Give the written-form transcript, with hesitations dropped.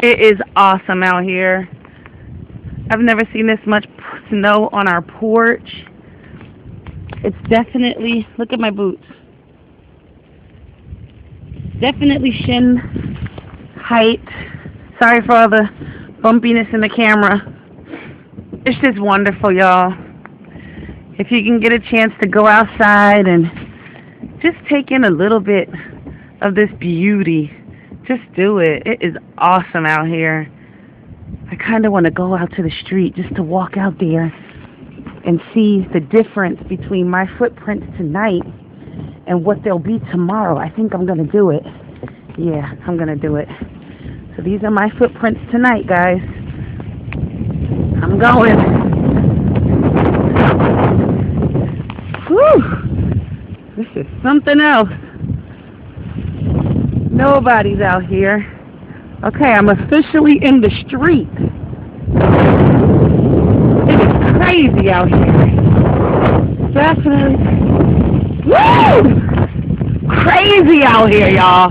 It is awesome out here. I've never seen this much snow on our porch. It's definitely, look at my boots. Definitely shin height. Sorry for all the bumpiness in the camera. It's just wonderful, y'all. If you can get a chance to go outside and just take in a little bit of this beauty, just do it. It is awesome out here. I kind of want to go out to the street just to walk out there and see the difference between my footprints tonight and what they'll be tomorrow. I think I'm going to do it. Yeah, I'm going to do it. So these are my footprints tonight, guys. I'm going. Whew. This is something else. Nobody's out here. Okay, I'm officially in the street. It is crazy out here. Definitely. Woo! Crazy out here, y'all.